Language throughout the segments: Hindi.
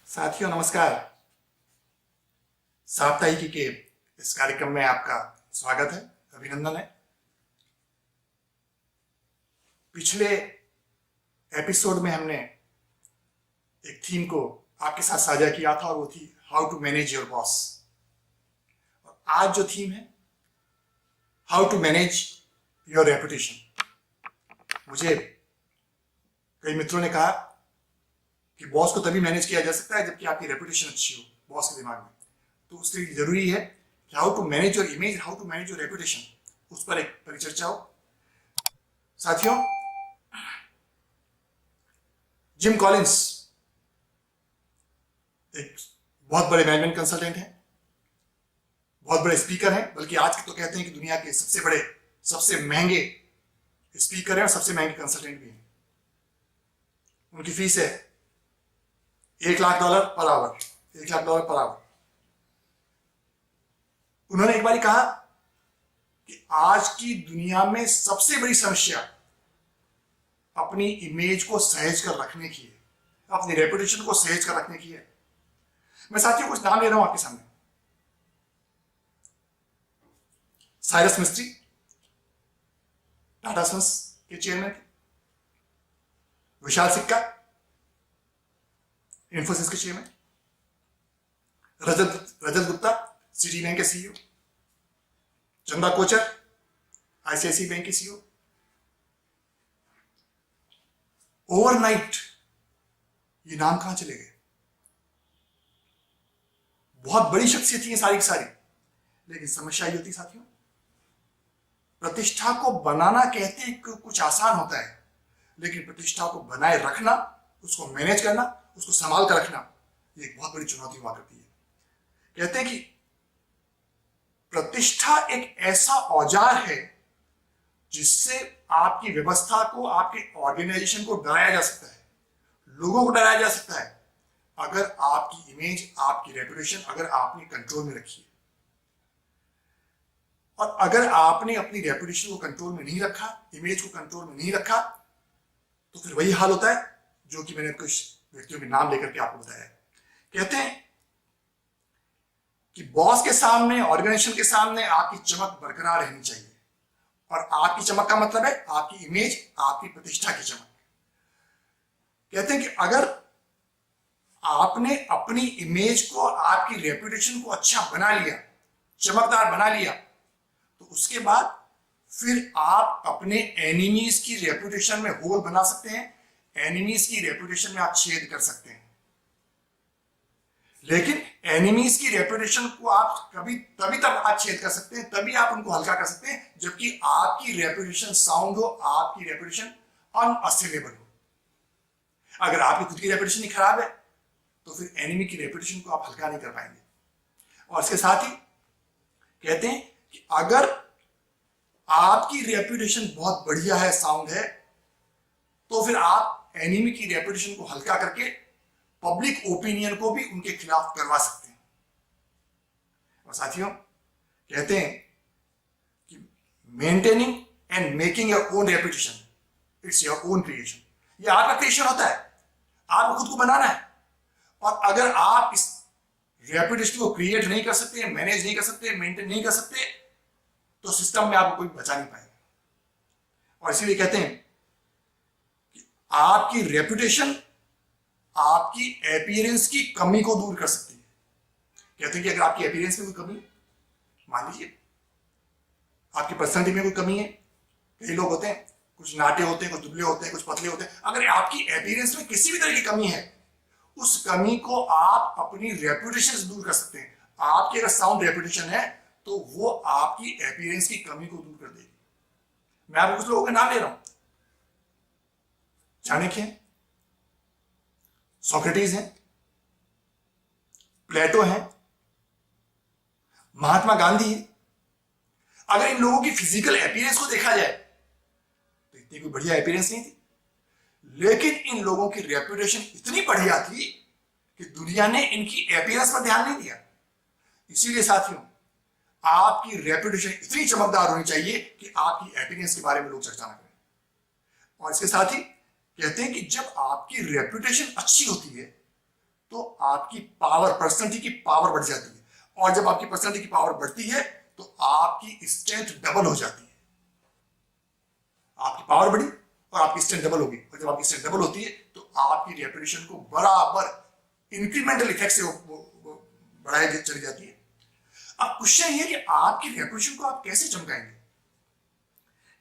साथियों नमस्कार। साप्ताहिकी के इस कार्यक्रम में आपका स्वागत है, अभिनंदन है। पिछले एपिसोड में हमने एक थीम को आपके साथ साझा किया था और वो थी how to manage your boss. और आज जो थीम है how to manage your reputation. मुझे कई मित्रों ने कहा कि बॉस को तभी मैनेज किया जा सकता है जबकि आपकी रेपुटेशन अच्छी हो बॉस के दिमाग में। तो उसके लिए जरूरी है कि how to manage your image, how to manage your reputation, उस पर एक परिचर्चा हो। साथियों, जिम कॉलिंस एक बहुत बड़े मैनेजमेंट कंसल्टेंट हैं, बहुत बड़े स्पीकर हैं, बल्कि आज के तो कहते हैं कि दुनिया के सबसे बड़े, सबसे महंगे स्पीकर हैं और सबसे महंगे कंसल्टेंट भी हैं। उनकी फीस है $1,00,000 पर आवर, $1,00,000 पर आवर। उन्होंने एक बार कहा कि आज की दुनिया में सबसे बड़ी समस्या अपनी इमेज को सहेज कर रखने की है, अपनी रेपुटेशन को सहेज कर रखने की है। मैं साथियों कुछ नाम ले रहा हूं आपके सामने। साइरस मिस्त्री टाटा सन्स के चेयरमैन थे, विशाल सिक्का इन्फोसिस के चेयरमैन, रजत गुप्ता सिटी बैंक के CEO, Chanda Kochhar ICICI bank के सीईओ। ओवरनाइट ये नाम कहां चले गए? बहुत बड़ी शख्सियत थी सारी की सारी, लेकिन समस्या ये होती साथियों, प्रतिष्ठा को बनाना कहते हैं कि कुछ आसान होता है, लेकिन प्रतिष्ठा को बनाए रखना, उसको मैनेज करना, उसको संभाल कर रखना, ये एक बहुत बड़ी चुनौती हुआ करती है। कहते हैं कि प्रतिष्ठा एक ऐसा औजार है जिससे आपकी व्यवस्था को, आपके ऑर्गेनाइजेशन को डराया जा सकता है, लोगों को डराया जा सकता है, अगर आपकी इमेज, आपकी रेपुटेशन अगर आपने कंट्रोल में रखी है। और अगर आपने अपनी रेपुटेशन को कंट्रोल में नहीं रखा, इमेज को कंट्रोल में नहीं रखा, तो फिर वही हाल होता है जो कि मैंने कुछ व्यक्तियों के नाम लेकर के आपको बताया। कहते हैं कि बॉस के सामने, ऑर्गेनाइजेशन के सामने आपकी चमक बरकरार रहनी चाहिए। और आपकी चमक का मतलब है आपकी इमेज, आपकी प्रतिष्ठा की चमक। कहते हैं कि अगर आपने अपनी इमेज को, आपकी रेपुटेशन को अच्छा बना लिया, चमकदार बना लिया, तो उसके बाद फिर आप अपने एनिमीज की रेपुटेशन में होल बना सकते हैं, एनिमीज की रेपुटेशन में आप छेद कर सकते हैं। लेकिन एनिमीज की रेपुटेशन को आप तभी तक आप छेद कर सकते हैं, तभी आप उनको हल्का कर सकते हैं, जबकि आपकी रेपुटेशन साउंड हो, आपकी रेपुटेशन अनअसेलेबल हो। अगर आपकी खुद की रेपुटेशन ही खराब है तो फिर एनिमी की रेपुटेशन को आप हल्का नहीं कर पाएंगे। और इसके साथ ही कहते हैं कि अगर आपकी रेपुटेशन बहुत बढ़िया है, साउंड है, तो फिर आप एनिमी की रेपुटेशन को हल्का करके पब्लिक ओपिनियन को भी उनके खिलाफ करवा सकते हैं। और साथियों, कहते हैं कि maintaining and making your own reputation, it's your own creation. ये आपका क्रिएशन होता है, आपको खुद को बनाना है। और अगर आप इस रेपुटेशन को क्रिएट नहीं कर सकते, मैनेज नहीं कर सकते, मेंटेन नहीं कर सकते, तो सिस्टम में आपको कोई बचा नहीं पाएगा। और इसीलिए कहते हैं कि आपकी रेपुटेशन आपकी अपीयरेंस की कमी को दूर कर सकती है। कहते हैं कि अगर आपकी अपीयरेंस में कोई कमी, मान लीजिए आपकी पर्सनैलिटी में कोई कमी है, कई लोग होते हैं कुछ नाटे होते हैं, कुछ दुबले होते हैं, कुछ पतले होते हैं, अगर आपकी अपीयरेंस में किसी भी तरह की कमी है, उस कमी को आप अपनी रेपुटेशन से दूर कर सकते हैं। आपकी अगर साउंड रेपुटेशन है तो वो आपकी अपीयरेंस की कमी को दूर कर देगी। मैं आपको कुछ लोगों के नाम ले रहा हूं। चाणक्य हैं, सोक्रेटिस हैं, प्लेटो हैं, महात्मा गांधी हैं। अगर इन लोगों की फिजिकल अपीयरेंस को देखा जाए तो इतनी कोई बढ़िया अपीयरेंस नहीं थी, लेकिन इन लोगों की रेपुटेशन इतनी बढ़िया थी कि दुनिया ने इनकी अपीयरेंस पर ध्यान नहीं दिया। इसीलिए साथियों, आपकी रेपुटेशन इतनी चमकदार होनी चाहिए कि आपकी अपीयरेंस के बारे में लोग चर्चा ना करें। और इसके साथ ही कहते हैं कि जब आपकी रेपुटेशन अच्छी होती है तो आपकी पावर, पर्सनैलिटी की पावर बढ़ जाती है। और जब आपकी पर्सनैलिटी की पावर बढ़ती है तो आपकी स्ट्रेंथ डबल हो जाती है। आपकी पावर बढ़ी और आपकी स्ट्रेंथ डबल होगी, और जब आपकी स्ट्रेंथ डबल होती है तो आपकी रेपुटेशन को बराबर इंक्रीमेंटल इफेक्ट से वो बढ़ाई चली जाती है। अब क्वेश्चन ये कि आपकी रेपुटेशन को आप कैसे चमकाएंगे।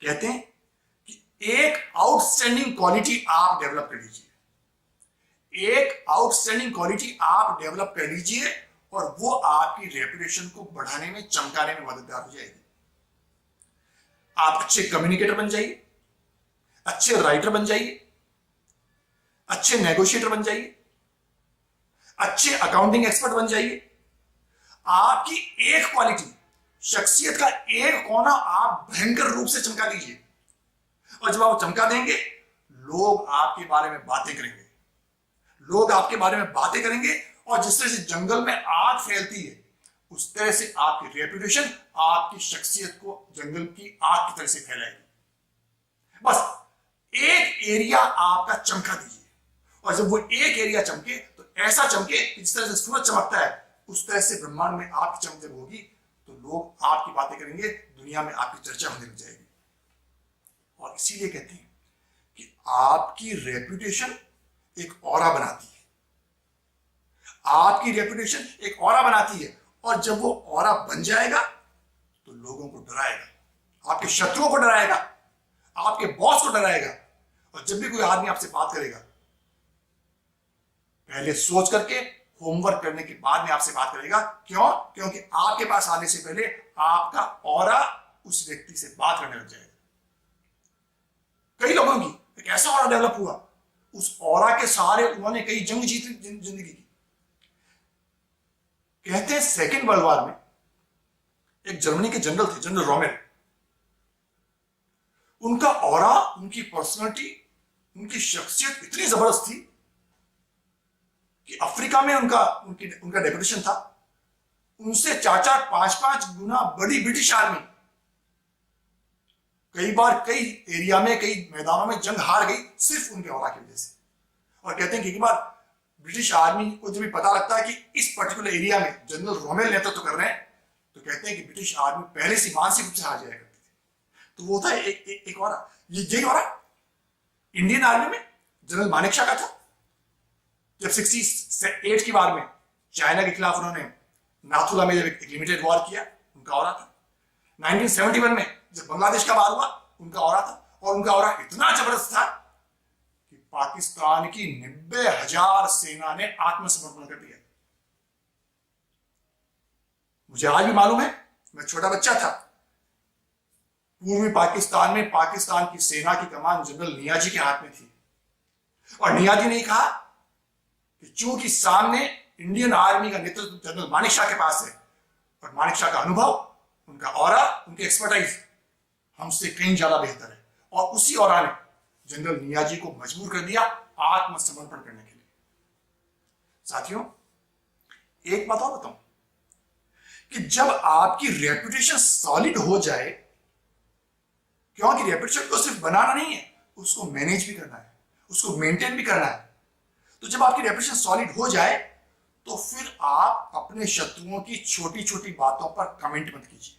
कहते हैं कि एक आउटस्टैंडिंग क्वालिटी आप डेवलप कर लीजिए, एक आउटस्टैंडिंग क्वालिटी आप डेवलप कर लीजिए और वो आपकी रेपुटेशन को बढ़ाने में, चमकाने में मददगार हो जाएगी। आप अच्छे कम्युनिकेटर बन जाइए, अच्छे राइटर बन जाइए, अच्छे नेगोशिएटर बन जाइए, अच्छे अकाउंटिंग एक्सपर्ट बन जाइए। आपकी एक क्वालिटी, शख्सियत का एक कोना आप भयंकर रूप से चमका दीजिए, और जब आप चमका देंगे लोग आपके बारे में बातें करेंगे, लोग आपके बारे में बातें करेंगे, और जिस तरह से जंगल में आग फैलती है उस तरह से आपकी रेपुटेशन आपकी शख्सियत को जंगल की आग की तरह से फैलाएगी। बस एक एरिया आपका चमका दीजिए, और जब वो एक एरिया चमके तो ऐसा चमके कि जिस तरह से सूरज चमकता है उस तरह से ब्रह्मांड में आपकी चमक जब होगी तो लोग आपकी बातें करेंगे, दुनिया में आपकी चर्चा होने लग जाएगी। और इसीलिए कहते हैं कि आपकी रेपुटेशन एक ऑरा बनाती है, आपकी रेपुटेशन एक ऑरा बनाती है, और जब वो ऑरा बन जाएगा तो लोगों को डराएगा, आपके शत्रुओं को डराएगा, आपके बॉस को डराएगा। और जब भी कोई आदमी आपसे बात करेगा पहले सोच करके, होमवर्क करने के बाद में आपसे बात करेगा। क्यों? क्योंकि आपके पास आने से पहले आपका ऑरा उस व्यक्ति से बात करने लग जाएगा। कई लोगों की एक ऐसा ऑरा डेवलप हुआ, उस ऑरा के सहारे उन्होंने कई जंग जीती जिंदगी की। कहते हैं सेकेंड वर्ल्ड वॉर में एक जर्मनी के जनरल थे, जनरल रोमेल। उनका ऑरा, उनकी पर्सनालिटी, उनकी शख्सियत इतनी जबरदस्त थी कि अफ्रीका में उनका डेपुटेशन था। उनसे 4-4, 5-5 गुना बड़ी ब्रिटिश आर्मी कई बार कई एरिया में, कई मैदानों में जंग हार गई सिर्फ उनके ऑरा की वजह से। और कहते हैं कि एक बार ब्रिटिश आर्मी को जब भी पता लगता है कि इस पर्टिकुलर एरिया में जनरल रोमेल नेतृत्व कर रहे हैं, तो कहते हैं कि ब्रिटिश आर्मी पहले से मानसिक रूप से हार जाया करती थी। तो वो था एक ऑरा। यही ऑरा इंडियन आर्मी में जनरल मानेकशॉ का था। जब 68 की वार में चाइना के खिलाफ उन्होंने नाथुला में जब एक लिमिटेड वॉर किया, उनका ऑरा था। 1971 में जब बांग्लादेश का वार हुआ, उनका ऑरा था। और उनका ऑरा इतना जबरदस्त था कि पाकिस्तान की 90,000 सेना ने आत्मसमर्पण कर दिया। मुझे आज भी मालूम है, मैं छोटा बच्चा था, पूर्वी पाकिस्तान में पाकिस्तान की सेना की कमान जनरल नियाजी के हाथ में थी। और नियाजी ने कहा कि चूंकि सामने इंडियन आर्मी का नेतृत्व जनरल मानेकशॉ के पास है, और मानेकशॉ का अनुभव, उनका ऑरा, उनकी एक्सपर्टाइज हमसे कहीं ज्यादा बेहतर है। और उसी ऑरा ने जनरल नियाजी को मजबूर कर दिया आत्मसमर्पण करने के लिए। साथियों, एक बात और बताऊं कि जब आपकी रेपुटेशन सॉलिड हो जाए, क्योंकि रेपुटेशन को सिर्फ बनाना नहीं है, उसको मैनेज भी करना है, उसको मेंटेन भी करना है। तो जब आपकी रेपुटेशन सॉलिड हो जाए तो फिर आप अपने शत्रुओं की छोटी छोटी बातों पर कमेंट मत कीजिए।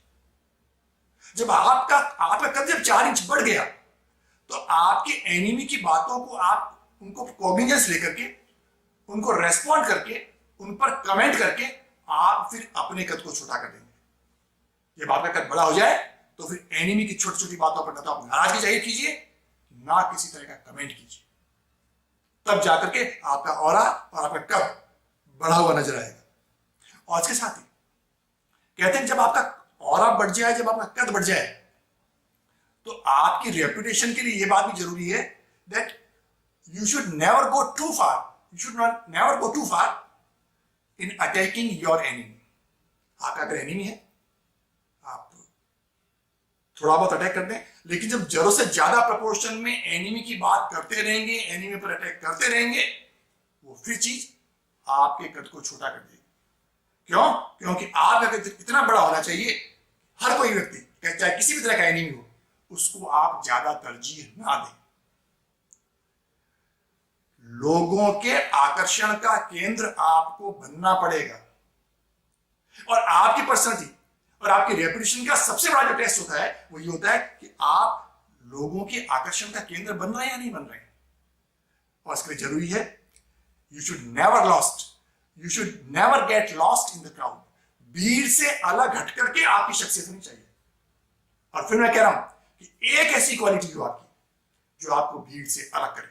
जब आपका कद जब 4 इंच बढ़ गया तो आपके एनिमी की बातों को आप उनको कॉग्निजेंस लेकर के, उनको रेस्पॉन्ड करके, उन पर कमेंट करके आप फिर अपने कद को छोटा कर देंगे। जब आपका कद बड़ा हो जाए तो फिर एनिमी की छोटी छोटी बातों पर न तो आप नाराजगी जाहिर कीजिए, ना किसी तरह का कमेंट कीजिए। तब जाकर के आपका ऑरा और आपका कद बढ़ा हुआ नजर आएगा। और इसके साथ ही कहते हैं जब आपका ऑरा बढ़ जाए, जब आपका कद बढ़ जाए, तो आपकी रेपुटेशन के लिए यह बात भी जरूरी है that you should never go too far, you should not never go too far in attacking your enemy. आपका अगर एनिमी है, आप थोड़ा बहुत अटैक कर दें, लेकिन जब जरूरत से ज्यादा प्रोपोर्शन में एनिमी की बात करते रहेंगे, एनिमी पर अटैक करते रहेंगे, वो फिर चीज आपके कद को छोटा कर देगी। क्यों? क्योंकि आपका कद इतना बड़ा होना चाहिए, हर कोई व्यक्ति चाहे किसी भी तरह का एनिमी हो, उसको आप ज्यादा तरजीह ना दें। लोगों के आकर्षण का केंद्र आपको बनना पड़ेगा। और आपकी पर्सनैलिटी और आपकी रेपुटेशन का सबसे बड़ा जो टेस्ट होता है वो ये होता है कि आप लोगों के आकर्षण का केंद्र बन रहे हैं या नहीं बन रहे हैं। और इसके लिए जरूरी है you should never get lost in the crowd. भीड़ से अलग हट करके आपकी शख्सियत होनी चाहिए। और फिर मैं कह रहा हूं कि एक ऐसी क्वालिटी हो आपकी जो आपको भीड़ से अलग करे,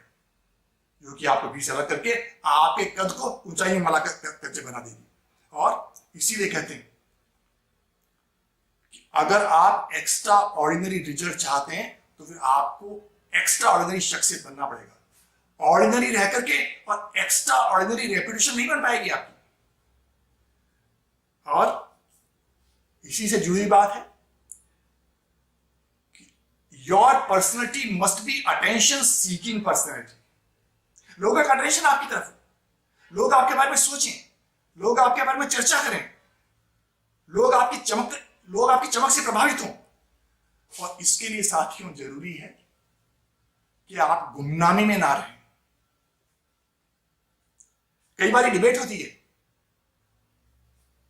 जो कि आपको भीड़ से अलग करके आपके कद को ऊंचाई में मला करके बना देगी। और इसीलिए कहते हैं कि अगर आप एक्स्ट्रा ऑर्डिनरी रिजल्ट चाहते हैं तो फिर आपको एक्स्ट्रा ऑर्डिनरी शख्सियत बनना पड़ेगा। ऑर्डिनरी रह करके और एक्स्ट्रा ऑर्डिनरी रेपुटेशन नहीं बन पाएगी आपकी। और इसी से जुड़ी बात है कि your personality must be attention seeking personality. लोगों का अटेंशन आपकी तरफ है, लोग आपके बारे में सोचें, लोग आपके बारे में चर्चा करें, लोग आपकी चमक से प्रभावित हों। और इसके लिए साथियों जरूरी है कि आप गुमनामी में ना रहें। कई बार डिबेट होती है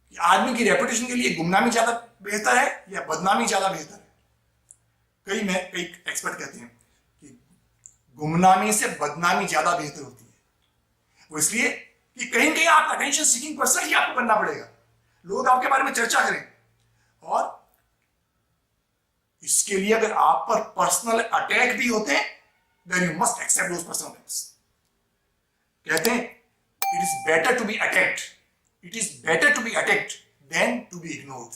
कि आदमी की रेपुटेशन के लिए गुमनामी ज्यादा बेहतर है या बदनामी ज्यादा बेहतर है। कई एक्सपर्ट कहते हैं कि गुमनामी से बदनामी ज्यादा बेहतर होती है। वो इसलिए कि कहीं कहीं आप अटेंशन सीकिंग पर्सन ही आपको बनना पड़ेगा, लोग आपके बारे में चर्चा करें। और इसके लिए अगर आप पर पर्सनल अटैक भी होते हैं then you must accept those personal attacks. कहते हैं it is better to be attacked than to be ignored.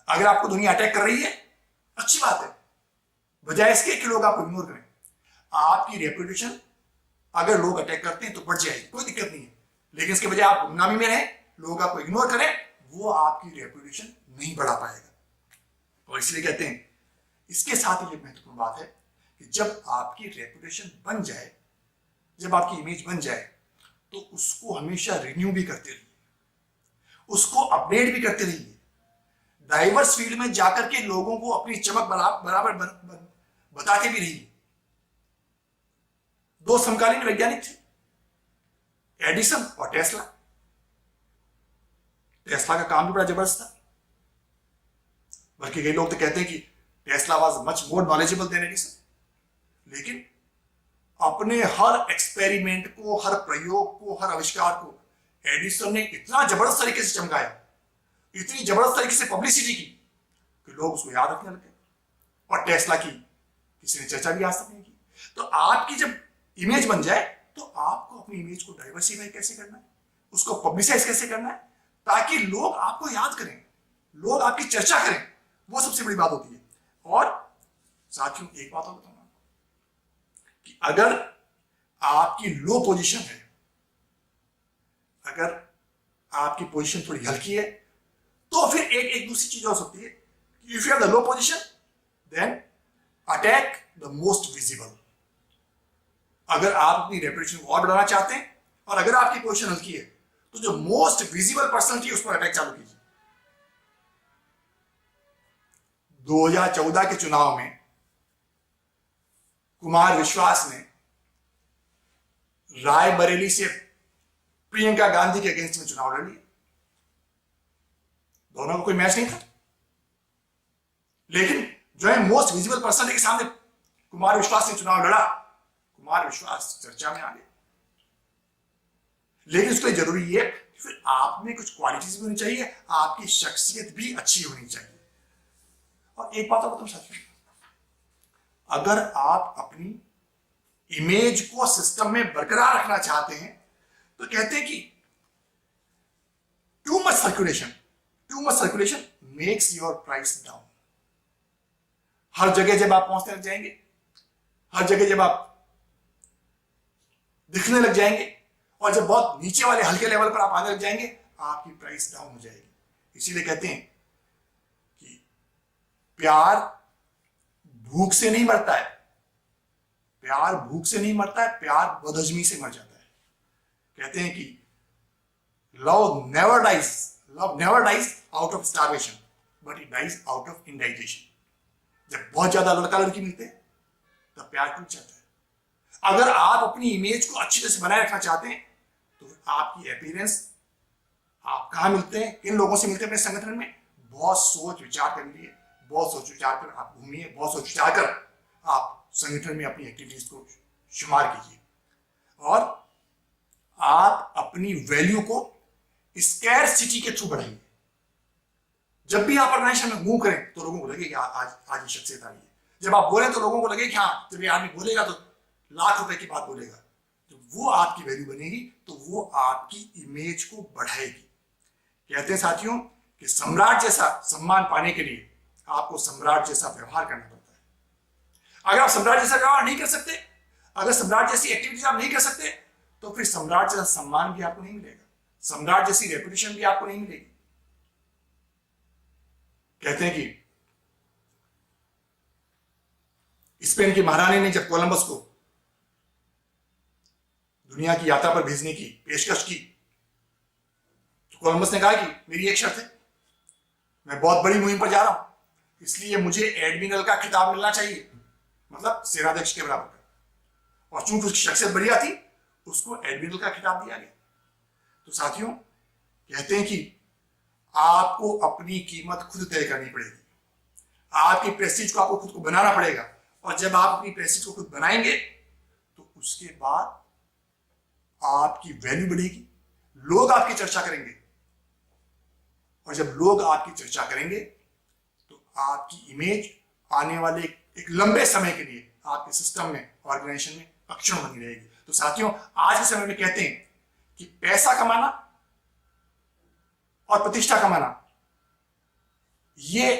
अगर आपको दुनिया अटैक कर रही है अच्छी बात है, बजाय इसके कि लोग आपको इग्नोर करें। आपकी रेपुटेशन अगर लोग अटैक करते हैं तो बढ़ जाएगी, कोई दिक्कत नहीं है। लेकिन इसके बजाय आप गुमनामी में रहें, लोग आपको इग्नोर करें, वो आपकी रेपुटेशन नहीं बढ़ा पाएगा। और इसलिए कहते हैं इसके साथ ही एक महत्वपूर्ण बात है कि जब आपकी रेपुटेशन बन जाए, जब आपकी इमेज बन जाए, तो उसको हमेशा रिन्यू भी करते रहिए, उसको अपडेट भी करते रहिए। डाइवर्स फील्ड में जाकर के लोगों को अपनी चमक बराबर बताते भी रहिए। दो समकालीन वैज्ञानिक थे, एडिसन और टेस्ला। टेस्ला का काम भी बड़ा जबरदस्त था, बल्कि कई लोग तो कहते हैं कि Tesla was much more knowledgeable then Edison. लेकिन अपने हर एक्सपेरिमेंट को, हर प्रयोग को, हर आविष्कार को एडिसन ने इतना जबरदस्त तरीके से चमकाया, इतनी जबरदस्त तरीके से पब्लिसिटी की कि लोग उसको याद रखने लगे। और टेस्ला की किसी ने चर्चा भी आज तक नहीं की। तो आपकी जब इमेज बन जाए तो आपको अपनी इमेज को डाइवर्सिफाई कैसे करना है, उसको पब्लिसाइज कैसे करना है, ताकि लोग आपको याद करें, लोग आपकी चर्चा करें, वो सबसे बड़ी बात होती है। और साथियों एक बात और बताऊंगा कि अगर आपकी लो पोजीशन है, अगर आपकी पोजीशन थोड़ी हल्की है, तो फिर एक दूसरी चीज हो सकती है कि if you have the low position then attack the most visible. अगर आप अपनी रेपुटेशन को और बढ़ाना चाहते हैं और अगर आपकी पोजीशन हल्की है, तो जो मोस्ट विजिबल पर्सनैलिटी है उस पर अटैक चालू कीजिए। 2014 के चुनाव में कुमार विश्वास ने रायबरेली से प्रियंका गांधी के अगेंस्ट में चुनाव लड़ लिया। दोनों का कोई मैच नहीं था, लेकिन जो है मोस्ट विजिबल पर्सनैलिटी के सामने कुमार विश्वास ने चुनाव लड़ा, कुमार विश्वास चर्चा में आ गए। लेकिन उसके लिए जरूरी है कि फिर आप में कुछ क्वालिटीज भी होनी चाहिए, आपकी शख्सियत भी अच्छी होनी चाहिए। और एक बात और बताऊं साथियों, अगर आप अपनी इमेज को सिस्टम में बरकरार रखना चाहते हैं तो कहते हैं कि too much circulation makes your price down. हर जगह जब आप पहुंचने लग जाएंगे, हर जगह जब आप दिखने लग जाएंगे, और जब बहुत नीचे वाले हल्के लेवल पर आप आने लग जाएंगे, आपकी प्राइस डाउन हो जाएगी। इसीलिए कहते हैं कि प्यार भूख से नहीं मरता है, प्यार भूख से नहीं मरता है, प्यार बदहजमी से मर जाता है। कहते हैं कि love never dies out of starvation but it dies out of indigestion. जब बहुत ज्यादा लड़का लड़की मिलते हैं तब प्यार टूट जाता है। अगर आप अपनी इमेज को अच्छी तरह से बनाए रखना चाहते हैं तो आपकी अपीयरेंस, आप कहाँ मिलते हैं, किन लोगों से मिलते हैं अपने संगठन में, बहुत सोच विचार कर लिए, बहुत सोच विचार कर आप घूमिए, बहुत सोच विचार कर आप संगठन में अपनी एक्टिविटीज को शुमार कीजिए और आप अपनी वैल्यू को स्कैरसिटी के थ्रू बढ़ाइए। जब भी आप ऑर्गेनाइजेशन में मूव करें तो लोगों को लगे कि आज ये शख्सियत आई है। जब आप बोले तो लोगों को लगे कि हाँ, जब ये आदमी बोलेगा तो लाख रुपए की बात बोलेगा, तो वो आपकी वैल्यू बनेगी, तो वो आपकी इमेज को बढ़ाएगी। कहते हैं साथियों कि सम्राट जैसा सम्मान पाने के लिए आपको सम्राट जैसा व्यवहार करना पड़ता है। अगर आप सम्राट जैसा व्यवहार नहीं कर सकते, अगर सम्राट जैसी एक्टिविटीज आप नहीं कर सकते, तो फिर सम्राट जैसा सम्मान भी आपको नहीं मिलेगा, सम्राट जैसी रेपुटेशन भी आपको नहीं मिलेगी। कहते हैं कि स्पेन की महारानी ने जब कोलंबस को दुनिया की यात्रा पर भेजने की पेशकश की तो कोलंबस ने कहा कि मेरी एक शर्त है, मैं बहुत बड़ी मुहिम पर जा रहा हूं, इसलिए मुझे एडमिरल का खिताब मिलना चाहिए, मतलब सेनाध्यक्ष के बराबर का। और चूंकि उसकी शख्सियत बढ़िया थी, उसको एडमिरल का खिताब दिया गया। तो साथियों, कहते हैं कि आपको अपनी कीमत खुद तय करनी पड़ेगी, आपकी प्रेस्टीज को आपको खुद को बनाना पड़ेगा। और जब आप अपनी प्रेस्टीज को खुद बनाएंगे तो उसके बाद आपकी वैल्यू बढ़ेगी, लोग आपकी चर्चा करेंगे, और जब लोग आपकी चर्चा करेंगे तो आपकी इमेज आने वाले एक लंबे समय के लिए आपके सिस्टम में, ऑर्गेनाइजेशन में अक्षुण्ण बनी रहेगी। तो साथियों, आज के समय में कहते हैं कि पैसा कमाना और प्रतिष्ठा कमाना ये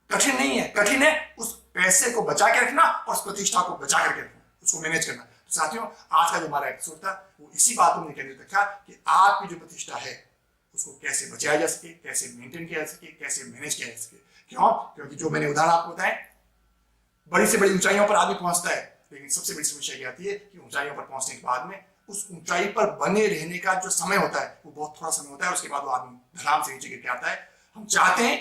कठिन नहीं है, कठिन है उस पैसे को बचा के रखना और उस प्रतिष्ठा को बचा करके रखना, उसको मैनेज करना। तो साथियों, आज का जो हमारा एपिसोड था वो इसी बात को हमने केंद्रित रखा कि आपकी जो प्रतिष्ठा है उसको कैसे बचाया जा सके, कैसे मेंटेन किया जा सके, कैसे मैनेज किया जा सके। क्यों? क्योंकि जो मैंने उदाहरण आपको बताया, बड़ी से बड़ी ऊंचाइयों पर आदमी पहुंचता है, लेकिन सबसे बड़ी समस्या ये आती है कि ऊंचाइयों पर पहुंचने के बाद में उस ऊंचाई पर बने रहने का जो समय होता है वो बहुत थोड़ा समय होता है, उसके बाद वो आदमी धड़ाम से नीचे गिर के आता है। हम चाहते हैं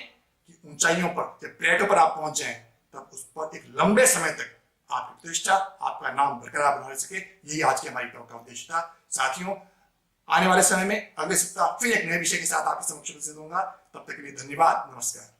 कि ऊंचाइयों पर, जब प्लेटो पर आप पहुंच जाएं, तब उस पर एक लंबे समय तक आपकी प्रतिष्ठा, आपका नाम बरकरार बना रह सके। यही आज की हमारी टॉक का उद्देश्य था। साथियों, आने वाले समय में अगले सप्ताह फिर एक नए विषय के साथ आपके समक्ष उपस्थित होऊंगा। तब तक के लिए धन्यवाद, नमस्कार।